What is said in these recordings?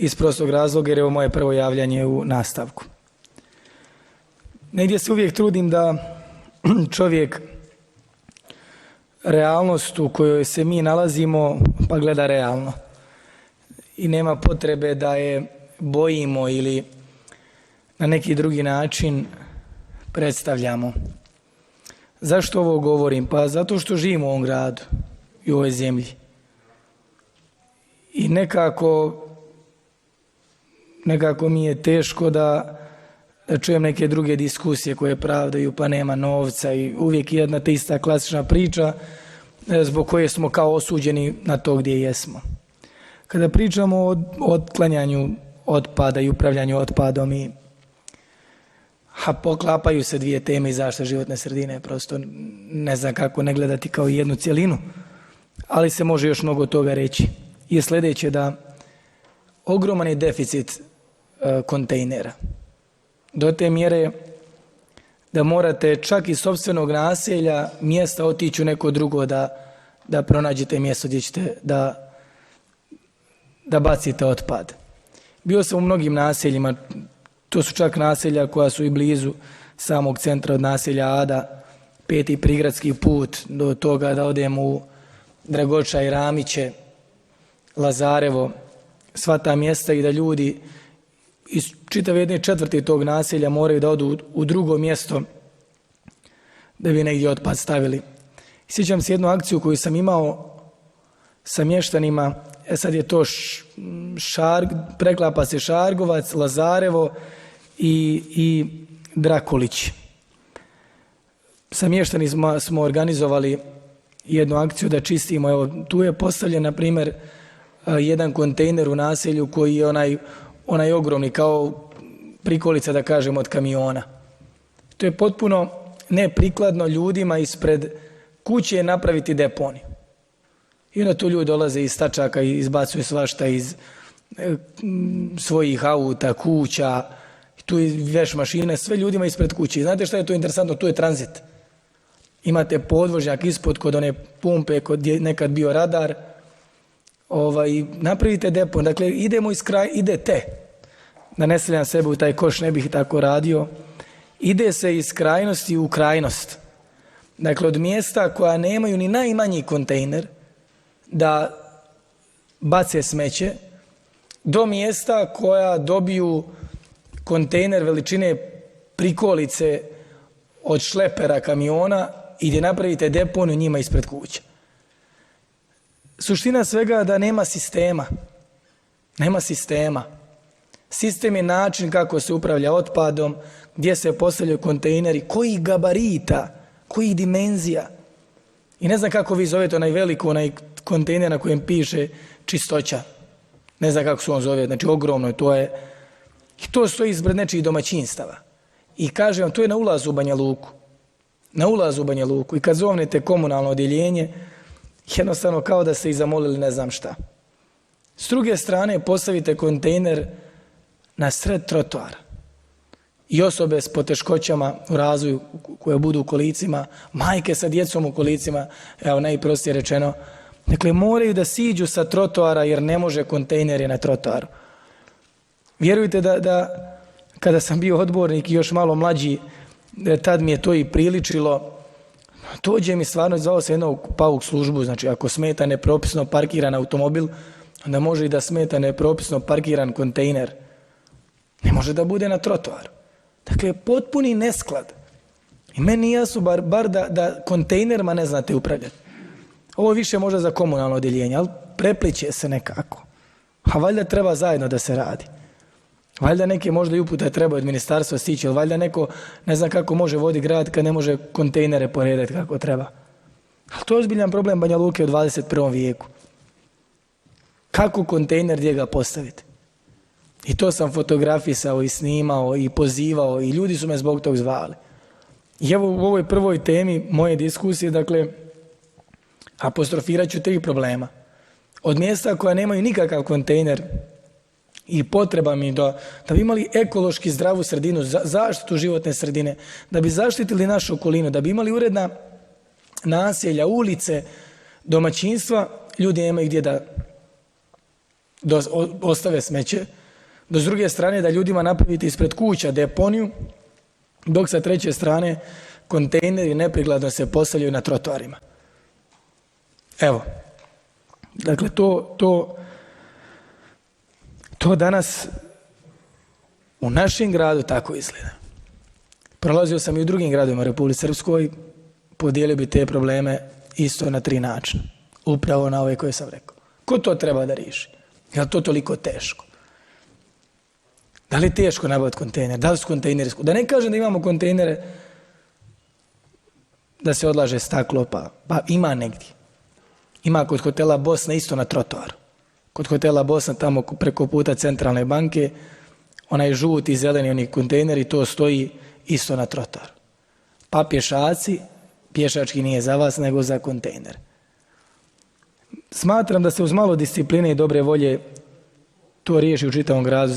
iz prostog razloga jer je ovo moje prvo javljanje u nastavku. Negdje se uvijek trudim da čovjek realnost u kojoj se mi nalazimo pa gleda realno i nema potrebe da je bojimo ili na neki drugi način predstavljamo. Zašto ovo govorim? Pa zato što živim u ovom gradu i u ovoj zemlji. I nekako mi je teško da čujem neke druge diskusije koje pravdaju pa nema novca i uvijek jedna te ista klasična priča zbog koje smo kao osuđeni na to gdje jesmo. Kada pričamo o otklanjanju otpada i upravljanju otpadom poklapaju se dvije teme i zaštita životne sredine, prosto ne znam kako ne gledati kao jednu cjelinu, ali se može još mnogo toga reći. Je sljedeće da ogroman je deficit kontejnera. Do te mjere da morate čak iz sopstvenog naselja mjesta otići u neko drugo da pronađete mjesto gdje ćete da bacite otpad. Bio sam u mnogim naseljima, to su čak naselja koja su i blizu samog centra od naselja Ada, 5. prigradski put do toga da odem u Dragoča i Ramiće, Lazarevo, sva ta mjesta i da ljudi iz čitave jedne četvrte tog naselja moraju da odu u drugo mjesto da bi negdje otpad stavili. Sjećam se jednu akciju koju sam imao sa mještanima, sad je to preklapa se Šargovac, Lazarevo i Drakolić. Sa mještanima smo organizovali jednu akciju da čistimo. Evo, tu je postavljen, na primjer, jedan kontejner u naselju koji je onaj ogromni, kao prikolica, da kažem, od kamiona. To je potpuno neprikladno ljudima ispred kuće napraviti deponiju. I onda tu ljudi dolaze iz stačaka i izbacuju svašta iz svojih auta, kuća, tu i veš mašine, sve ljudima ispred kuće. I znate šta je to interesantno? Tu je tranzit. Imate podvožnjak ispod kod one pumpe, kod je nekad bio radar, napravite depon. Dakle, idete, da ne stavljam sebe u taj koš, ne bih tako radio, ide se iz krajnosti u krajnost. Dakle, od mjesta koja nemaju ni najmanji kontejner da bace smeće, do mjesta koja dobiju kontejner veličine prikolice od šlepera kamiona i gdje napravite deponiju njima ispred kuće. Suština svega je da nema sistema. Nema sistema. Sistem je način kako se upravlja otpadom, gdje se postavljaju kontejneri, kojih gabarita, kojih dimenzija. I ne znam kako vi zovete onaj kontejner na kojem piše čistoća. Ne znam kako se on zove, znači ogromno je, to stoji ispred nečijih domaćinstava. I kažem vam, to je na ulazu u Banja Luku. Na ulazu u Banja Luku. I kad zovnete komunalno odjeljenje, jednostavno kao da ste ih zamolili ne znam šta. S druge strane postavite kontejner na sred trotoara. I osobe s poteškoćama u razvoju koje budu u kolicima, majke sa djecom u kolicima, evo najprostije rečeno, dakle moraju da siđu sa trotoara jer ne može, kontejner je na trotoaru. Vjerujte da kada sam bio odbornik i još malo mlađi, tad mi je to i priličilo. Dođe mi stvarno, zvao se jednog pauk službu, znači ako smeta nepropisno parkiran automobil, onda može i da smeta nepropisno parkiran kontejner. Ne može da bude na trotoaru. Dakle, potpuni nesklad. I meni nije jasno bar da kontejnerima ne znate upravljati. Ovo više možda za komunalno odjeljenje, ali prepliće se nekako. A valjda treba zajedno da se radi. Valjda neke možda i upute treba od ministarstva stići, ali valjda neko ne zna kako može voditi grad kad ne može kontejnere poredati kako treba. Ali to je ozbiljan problem Banja Luke u 21. vijeku. Kako kontejner, gdje ga postaviti? I to sam fotografisao i snimao i pozivao i ljudi su me zbog tog zvali. I evo u ovoj prvoj temi moje diskusije, dakle, apostrofirat ću 3 problema. Od mjesta koja nemaju nikakav kontejner i potreba mi da bi imali ekološki zdravu sredinu, zaštitu životne sredine, da bi zaštitili našu okolinu, da bi imali uredna naselja, ulice, domaćinstva, ljudi nemaju gdje ostave smeće, do s druge strane da ljudima napravite ispred kuća deponiju, dok sa treće strane kontejneri neprikladno se postavljaju na trotoarima. Evo, dakle to danas u našem gradu tako izgleda. Prolazio sam i u drugim gradovima u Republici Srpskoj, podijelio bi te probleme isto na 3 načina. Upravo na ove koje sam rekao. Ko to treba da riješi? Je li to toliko teško? Da li je teško nabaviti kontejner? Da li su kontejneri skupi? Da ne kažem da imamo kontejnere da se odlaže staklo, pa ima negdje. Ima kod hotela Bosna isto na trotoaru. Kod hotela Bosna tamo preko puta Centralne banke, onaj žuti, zeleni, oni kontejneri, to stoji isto na trotoaru. Pa pješaci, pješački nije za vas, nego za kontejner. Smatram da se uz malo discipline i dobre volje to riješi u čitavom gradu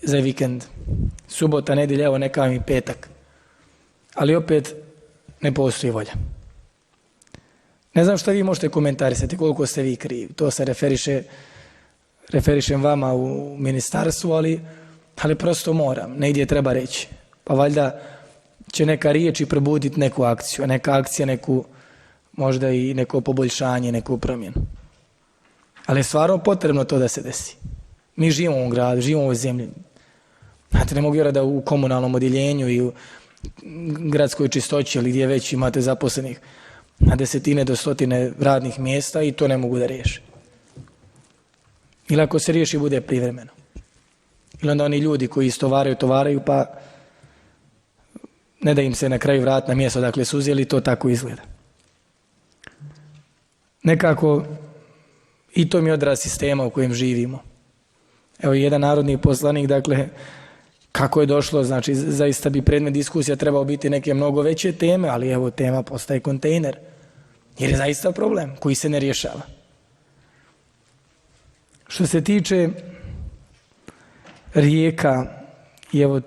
za vikend. Subota, nedjelja, evo neka mi petak. Ali opet ne postoji volja. Ne znam šta vi možete komentarisati, koliko ste vi krivi. To se referišem vama u ministarstvu, ali prosto moram. Negdje treba reći. Pa valjda će neka riječ i probuditi neku akciju, a neka akcija neku, možda i neko poboljšanje, neku promjenu. Ali je stvarno potrebno to da se desi. Mi živimo u ovom gradu, živimo u ovoj zemlji. Znate, ne mogu vjerati da u komunalnom odjeljenju i u gradskoj čistoći ili gdje već imate zaposlenih na 10 do 100 radnih mjesta i to ne mogu da riješi. Ili ako se riješi bude privremeno. Ili onda oni ljudi koji tovaraju pa ne da im se na kraju vrat na mjesto dakle su uzeli, to tako izgleda. Nekako i to mi je odraz sistema u kojem živimo. Evo jedan narodni poslanik, dakle, kako je došlo, znači zaista bi predmet diskusija trebao biti neke mnogo veće teme, ali evo tema postaje kontejner, jer je zaista problem koji se ne rješava. Što se tiče rijeka i evo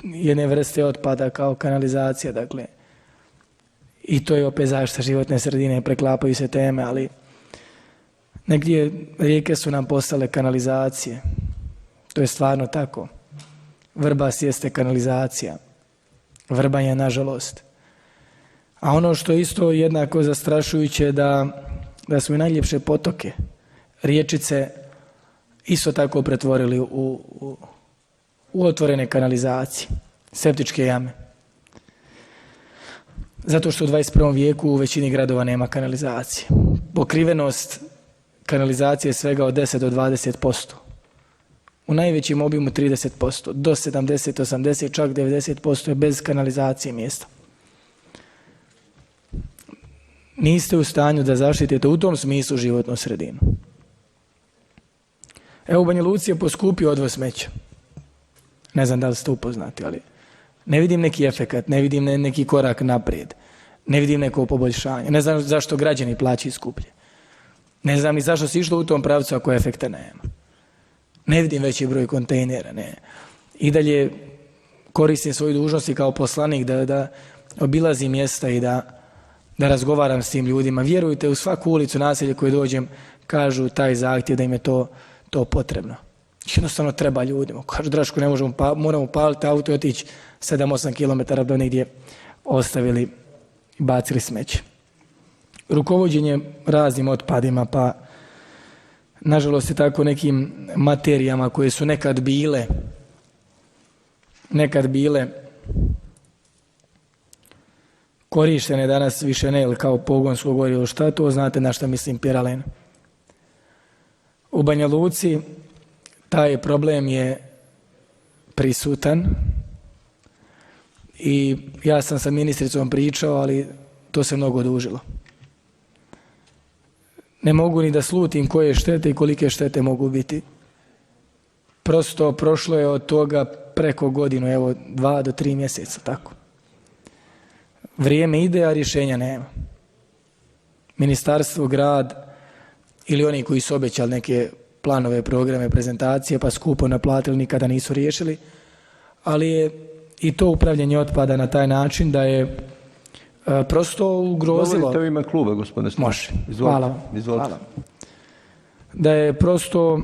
jedne vrste otpada kao kanalizacija, dakle, i to je opet zaštita životne sredine, preklapaju se teme, ali negdje rijeke su nam postale kanalizacije. To je stvarno tako. Vrbas jeste kanalizacija. Vrbanje, nažalost. A ono što je isto jednako zastrašujuće da su i najljepše potoke, riječice, isto tako pretvorili u otvorene kanalizacije, septičke jame. Zato što u 21. vijeku u većini gradova nema kanalizacije. Pokrivenost kanalizacije je svega od 10 do 20%. U najvećem obimu 30%, do 70, 80, čak 90% je bez kanalizacije mjesta. Niste u stanju da zaštitite u tom smislu životnu sredinu. Evo u Banja Luci je poskupio odvoz smeća. Ne znam da li ste upoznati, ali ne vidim neki efekat, ne vidim neki korak naprijed, ne vidim neko poboljšanje. Ne znam zašto građani plaćaju skuplje. Ne znam ni zašto se išlo u tom pravcu ako efekta nema. Ne vidim veći broj kontejnera, ne. I dalje koristim svoju dužnost kao poslanik da obilazim mjesta i da razgovaram s tim ljudima. Vjerujte, u svaku ulicu, naselje koje dođem, kažu taj zahtjev da im je to potrebno. Jednostavno treba ljudima. Kažu, Draško, ne možemo, moramo upaliti auto i otići 7-8 km da negdje ostavili i bacili smeće. Rukovođenje raznim otpadima, pa nažalost je tako nekim materijama koje su nekad bile korištene, danas više ne, ili kao pogonsko gorivo. Šta to znate na šta mislim, piralen? U Banja Luci taj problem je prisutan i ja sam sa ministricom pričao, ali to se mnogo odužilo. Ne mogu ni da slutim koje štete i kolike štete mogu biti. Prosto prošlo je od toga preko godinu, evo 2 do 3 mjeseca, tako. Vrijeme ide, a rješenja nema. Ministarstvo, grad ili oni koji su obećali neke planove, programe, prezentacije, pa skupo naplatili, nikada nisu riješili, ali je i to upravljanje otpada na taj način da je prosto ugrozilo. Govorite u ime kluba, gospodine Stošić. Može. Hvala vam. Izvolite. Hvala. da je prosto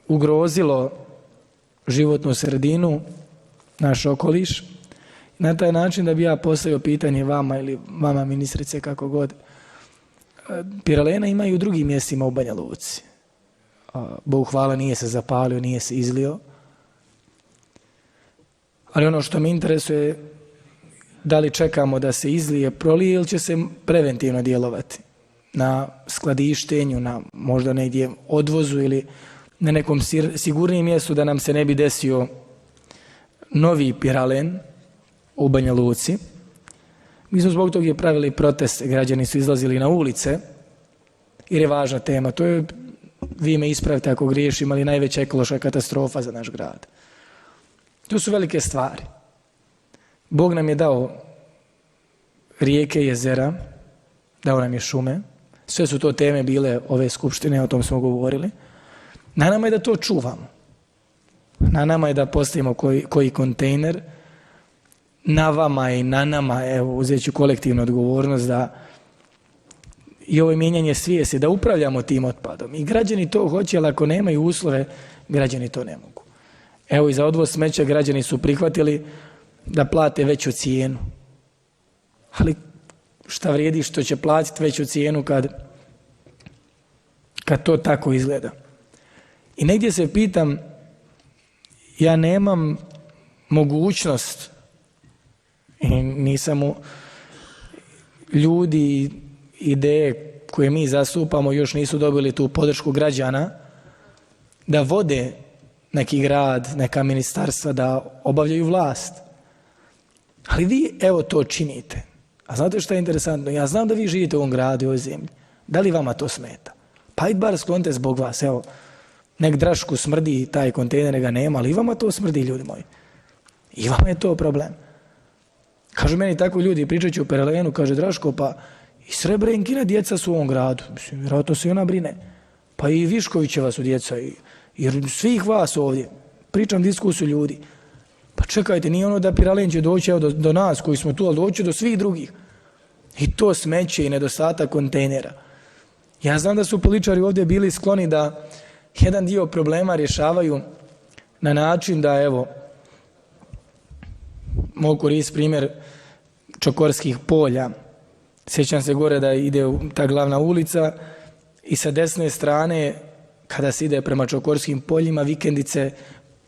ugrozilo životnu sredinu, naš okoliš. Na taj način da bi ja postavio pitanje vama ili vama ministrice, kako god. Piralena ima i u drugim mjestima u Banja Luci. Bog hvala, nije se zapalio, nije se izlio. Ali ono što me interesuje, da li čekamo da se izlije, prolije ili će se preventivno djelovati na skladištenju, na možda negdje odvozu ili na nekom sigurnijem mjestu da nam se ne bi desio novi piralen u Banja Luci. Mi smo zbog toga pravili protest, građani su izlazili na ulice jer je važna tema. To je, vi me ispravite ako griješim, ali najveća ekološka katastrofa za naš grad. To su velike stvari. Bog nam je dao rijeke, jezera, dao nam je šume. Sve su to teme bile ove skupštine, o tom smo govorili. Na nama je da to čuvamo. Na nama je da postavimo koji kontejner. Na vama i na nama, evo, uzet ću kolektivnu odgovornost da i ovo je mijenjanje svijesti, da upravljamo tim otpadom. I građani to hoće, ali ako nemaju uslove, građani to ne mogu. Evo, i za odvoz smeća građani su prihvatili da plate veću cijenu. Ali šta vrijedi što će platiti veću cijenu kad to tako izgleda? I negdje se pitam, ja nemam mogućnost, i nisam ljudi, ideje koje mi zastupamo još nisu dobili tu podršku građana da vode neki grad, neka ministarstva, da obavljaju vlast. Ali vi, evo, to činite. A znate što je interesantno? Ja znam da vi živite u ovom gradu i ovoj zemlji. Da li vama to smeta? Pa i bar sklonite zbog vas. Evo, nek Drašku smrdi taj kontejner, ga nema, ali i vama to smrdi, ljudi moji. I vama je to problem. Kažu meni tako ljudi, pričat ću o Piralenu, kaže Draško, pa i Srebrenkina djeca su u ovom gradu. Mislim, vjerojatno se i ona brine. Pa i Viškovićeva su djeca, jer svih vas ovdje. Pričam diskusiju ljudi. Pa čekajte, nije ono da Piralen će doći do nas koji smo tu, ali doći do svih drugih. I to smeće i nedostatak kontejnera. Ja znam da su političari ovdje bili skloni da jedan dio problema rješavaju na način da, evo, mogu koristiti primjer Čokorskih polja. Sjećam se gore da ide ta glavna ulica i sa desne strane, kada se ide prema Čokorskim poljima, vikendice,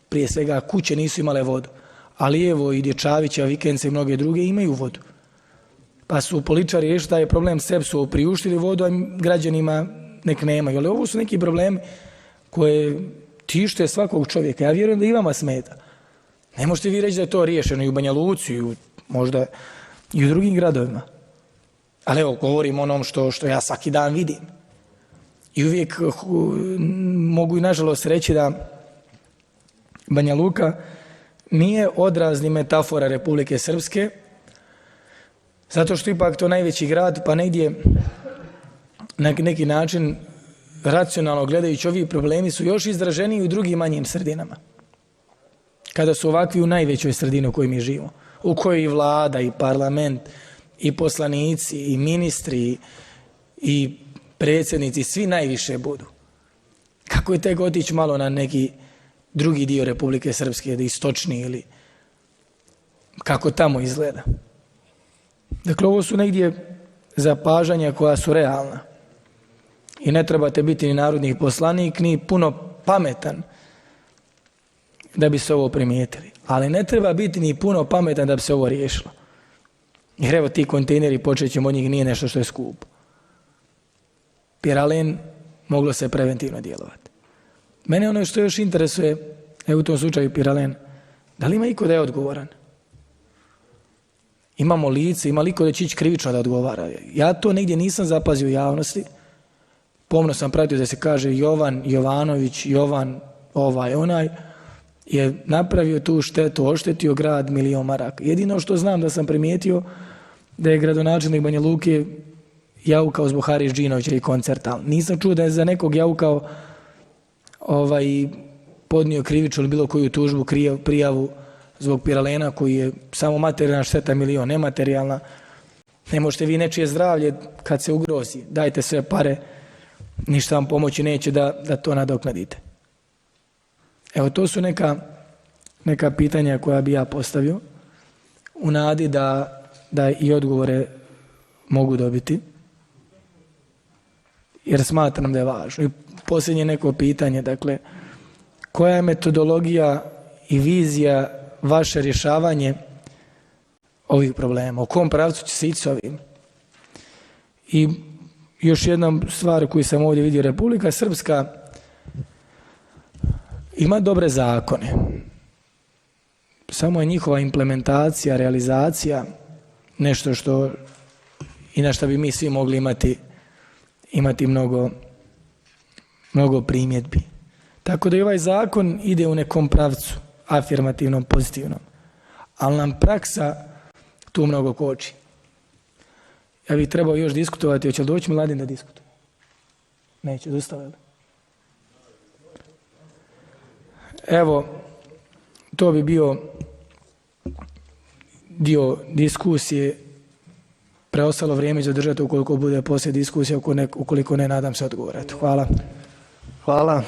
prije svega kuće nisu imale vodu. A lijevo i Dječavića, vikendice i mnoge druge imaju vodu. Pa su političari riješili taj problem, sebi su priuštili vodu, a građanima nek nemaju. Ali ovo su neki problemi koje tište svakog čovjeka. Ja vjerujem da i vama smeta. Ne možete vi reći da je to riješeno i u Banja Luci, možda i u drugim gradovima. Ali evo, govorim o onom što ja svaki dan vidim. I uvijek mogu i nažalost reći da Banja Luka nije odraz ni metafora Republike Srpske, zato što ipak to najveći grad, pa negdje na neki način racionalno gledajući ovi problemi su još izraženiji u drugim manjim sredinama. Kada su ovakvi u najvećoj sredini u kojoj mi živimo, u kojoj i vlada, i parlament, i poslanici, i ministri, i predsjednici, svi najviše budu. Kako je tek otići malo na neki drugi dio Republike Srpske, istočni, ili kako tamo izgleda. Dakle, ovo su negdje zapažanja koja su realna. I ne trebate biti ni narodni poslanik, ni puno pametan da bi se ovo primijetili. Ali ne treba biti ni puno pametan da bi se ovo riješilo. Jer evo, ti kontejneri, počet ćemo od njih, nije nešto što je skupo. Piralen, moglo se preventivno djelovati. Mene ono što još interesuje, evo u tom slučaju Piralen, da li ima iko da je odgovoran? Imamo lice, ima liko da će ići krivično da odgovara. Ja to negdje nisam zapazio u javnosti. Pomno sam pratio da se kaže Jovan Jovanović, Jovan ovaj onaj, je napravio tu štetu, oštetio grad 1 milion maraka. Jedino što znam da sam primijetio da je gradonačelnik Banja Luke jaukao zbog Haris Džinovića i koncerta. Nisam čuo da je za nekog jaukao podnio krivičnu ili bilo koju tužbu, prijavu zbog Piralena koji je samo materijalna šteta 1 milion, nematerijalna. Ne možete vi nečije zdravlje kad se ugrozi. Dajte sve pare ništa vam pomoći neće da to nadoknadite. Evo, to su neka pitanja koja bi ja postavio u nadi da i odgovore mogu dobiti, jer smatram da je važno. I posljednje neko pitanje, dakle, koja je metodologija i vizija vaše rješavanje ovih problema? U kom pravcu će se ići s ovim? I još jedna stvar koju sam ovdje vidio, Republika Srpska ima dobre zakone, samo je njihova implementacija, realizacija nešto što i na što bi mi svi mogli imati mnogo primjedbi. Tako da i ovaj zakon ide u nekom pravcu, afirmativnom, pozitivnom, ali nam praksa tu mnogo koči. Ja bih trebao još diskutovati, hoće li doći Mladen da diskutuje? Neće, dostavili. Evo, to bi bio dio diskusije. Preostalo vrijeme će održati ukoliko bude poslije diskusije, ukoliko ne, nadam se odgovorati. Hvala. Hvala.